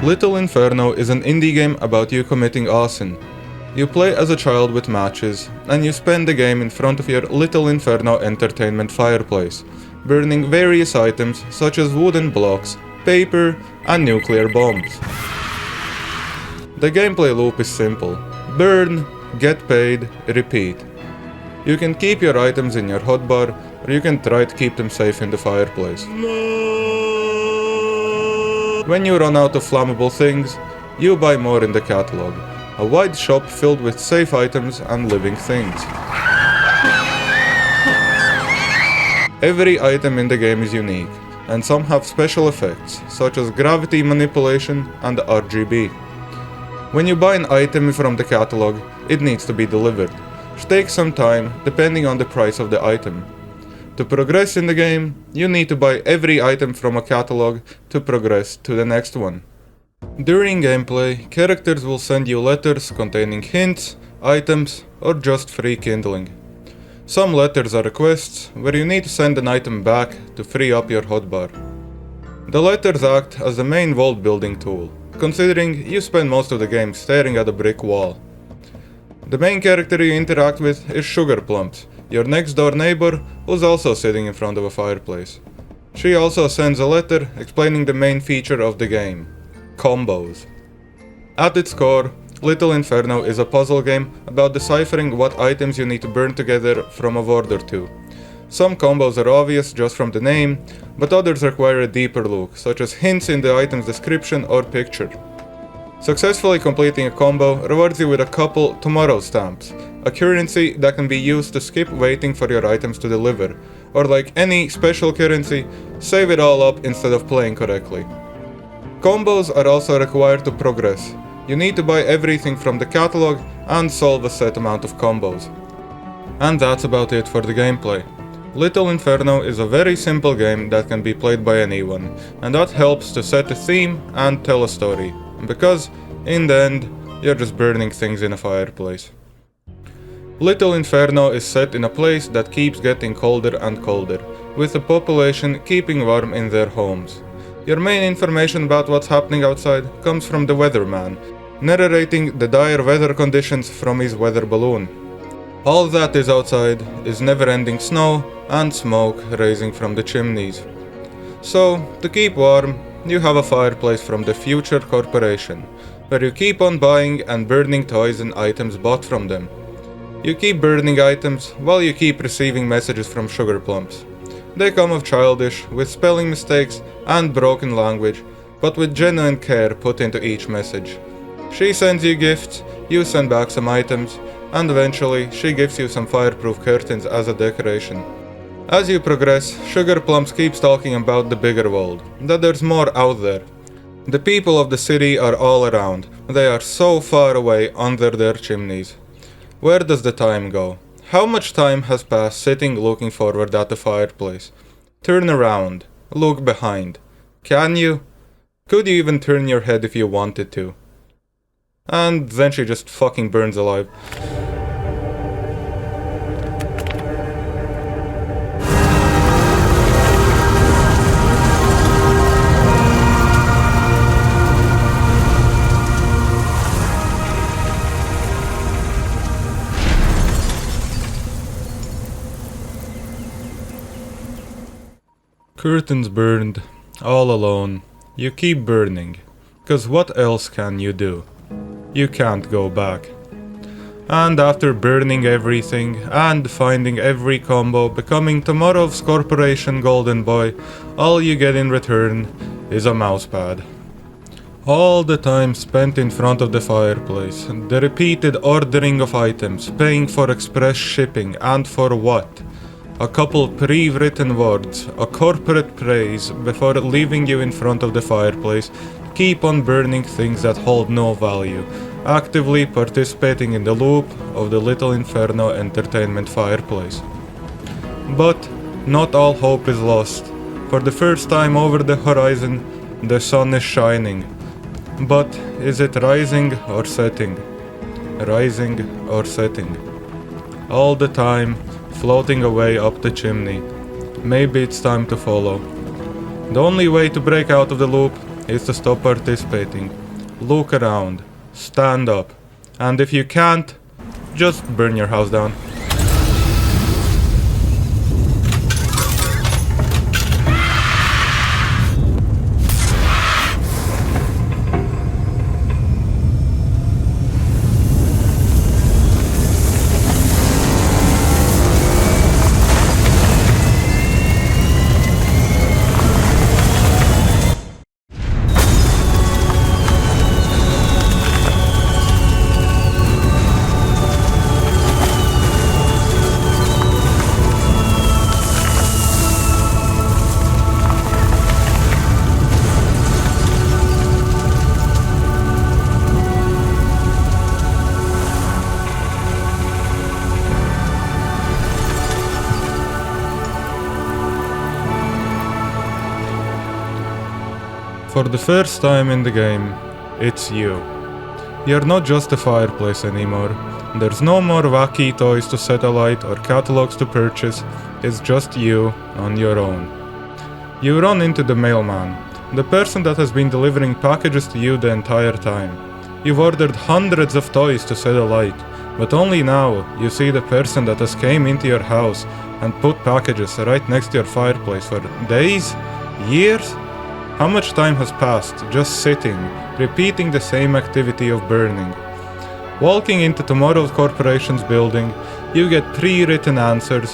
Little Inferno is an indie game about you committing arson. You play as a child with matches, and you spend the game in front of your Little Inferno entertainment fireplace, burning various items such as wooden blocks, paper, and nuclear bombs. The gameplay loop is simple. Burn, get paid, repeat. You can keep your items in your hotbar, or you can try to keep them safe in the fireplace. When you run out of flammable things, you buy more in the catalog. A wide shop filled with safe items and living things. Every item in the game is unique, and some have special effects, such as gravity manipulation and RGB. When you buy an item from the catalog, it needs to be delivered, which takes some time depending on the price of the item. To progress in the game, you need to buy every item from a catalog to progress to the next one. During gameplay, characters will send you letters containing hints, items, or just free kindling. Some letters are requests, where you need to send an item back to free up your hotbar. The letters act as the main vault building tool, considering you spend most of the game staring at a brick wall. The main character you interact with is Sugar Plums, your next door neighbor who's also sitting in front of a fireplace. She also sends a letter explaining the main feature of the game: combos. At its core, Little Inferno is a puzzle game about deciphering what items you need to burn together from a word or two. Some combos are obvious just from the name, but others require a deeper look, such as hints in the item's description or picture. Successfully completing a combo rewards you with a couple tomorrow stamps, a currency that can be used to skip waiting for your items to deliver, or like any special currency, save it all up instead of playing correctly. Combos are also required to progress. You need to buy everything from the catalog and solve a set amount of combos. And that's about it for the gameplay. Little Inferno is a very simple game that can be played by anyone, and that helps to set a theme and tell a story, because, in the end, you're just burning things in a fireplace. Little Inferno is set in a place that keeps getting colder and colder, with the population keeping warm in their homes. Your main information about what's happening outside comes from the weatherman, narrating the dire weather conditions from his weather balloon. All that is outside is never-ending snow and smoke rising from the chimneys. So, to keep warm, you have a fireplace from the Future Corporation, where you keep on buying and burning toys and items bought from them. You keep burning items while you keep receiving messages from Sugar Plums. They come off childish, with spelling mistakes and broken language, but with genuine care put into each message. She sends you gifts, you send back some items, and eventually she gives you some fireproof curtains as a decoration. As you progress, Sugar Plums keeps talking about the bigger world, that there's more out there. The people of the city are all around, they are so far away under their chimneys. Where does the time go? How much time has passed sitting looking forward at the fireplace? Turn around, look behind. Can you? Could you even turn your head if you wanted to? And then she just fucking burns alive. Curtains burned, all alone. You keep burning, 'cause what else can you do? You can't go back. And after burning everything and finding every combo, becoming tomorrow's corporation golden boy, all you get in return is a mousepad. All the time spent in front of the fireplace, the repeated ordering of items, paying for express shipping, and for what? A couple pre-written words, a corporate praise before leaving you in front of the fireplace, keep on burning things that hold no value, actively participating in the loop of the Little Inferno entertainment fireplace. But not all hope is lost. For the first time over the horizon, the sun is shining. But is it rising or setting? Rising or setting? All the time, floating away up the chimney. Maybe it's time to follow. The only way to break out of the loop is to stop participating. Look around, stand up, and if you can't, just burn your house down. For the first time in the game, it's you. You're not just a fireplace anymore. There's no more wacky toys to set alight or catalogs to purchase, it's just you on your own. You run into the mailman, the person that has been delivering packages to you the entire time. You've ordered hundreds of toys to set alight, but only now you see the person that has came into your house and put packages right next to your fireplace for days? Years? How much time has passed just sitting, repeating the same activity of burning? Walking into tomorrow's corporation's building, you get pre-written answers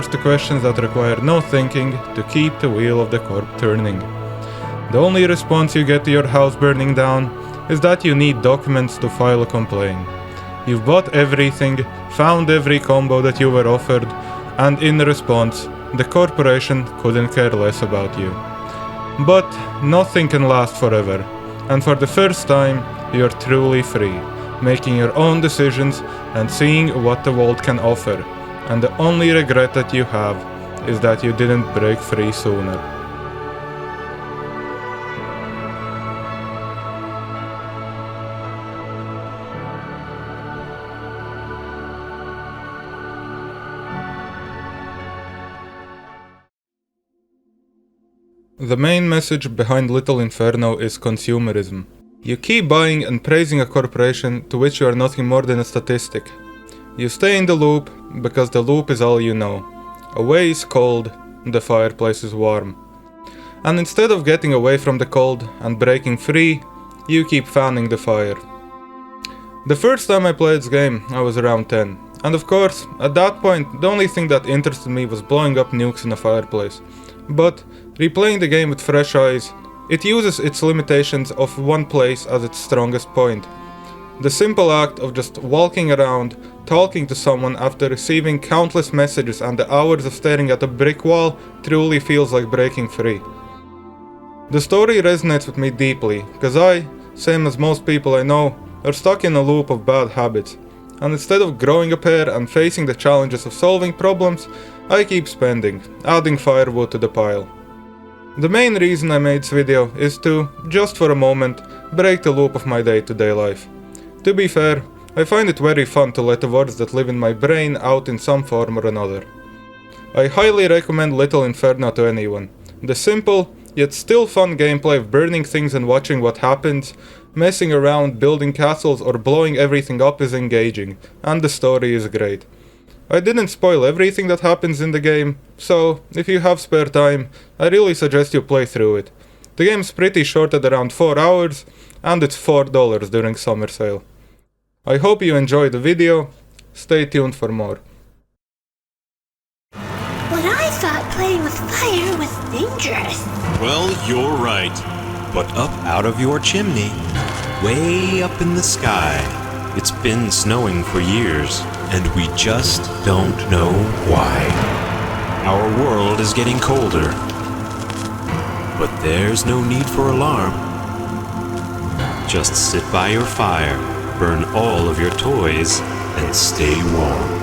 to questions that require no thinking to keep the wheel of the corp turning. The only response you get to your house burning down is that you need documents to file a complaint. You've bought everything, found every combo that you were offered, and in response, the corporation couldn't care less about you. But nothing can last forever, and for the first time, you're truly free, making your own decisions and seeing what the world can offer, and the only regret that you have is that you didn't break free sooner. The main message behind Little Inferno is consumerism. You keep buying and praising a corporation to which you are nothing more than a statistic. You stay in the loop because the loop is all you know. Away is cold, the fireplace is warm. And instead of getting away from the cold and breaking free, you keep fanning the fire. The first time I played this game, I was around 10. And of course, at that point, the only thing that interested me was blowing up nukes in a fireplace. But replaying the game with fresh eyes, it uses its limitations of one place as its strongest point. The simple act of just walking around, talking to someone after receiving countless messages and the hours of staring at a brick wall truly feels like breaking free. The story resonates with me deeply, because I, same as most people I know, are stuck in a loop of bad habits. And instead of growing a pair and facing the challenges of solving problems, I keep spending, adding firewood to the pile. The main reason I made this video is to, just for a moment, break the loop of my day-to-day life. To be fair, I find it very fun to let the words that live in my brain out in some form or another. I highly recommend Little Inferno to anyone. The simple, yet still fun gameplay of burning things and watching what happens, messing around, building castles or blowing everything up is engaging, and the story is great. I didn't spoil everything that happens in the game, so if you have spare time, I really suggest you play through it. The game's pretty short at around 4 hours, and it's $4 during summer sale. I hope you enjoyed the video, stay tuned for more. But I thought playing with fire was dangerous. Well, you're right. But up out of your chimney, way up in the sky, it's been snowing for years, and we just don't know why. Our world is getting colder, but there's no need for alarm. Just sit by your fire, burn all of your toys, and stay warm.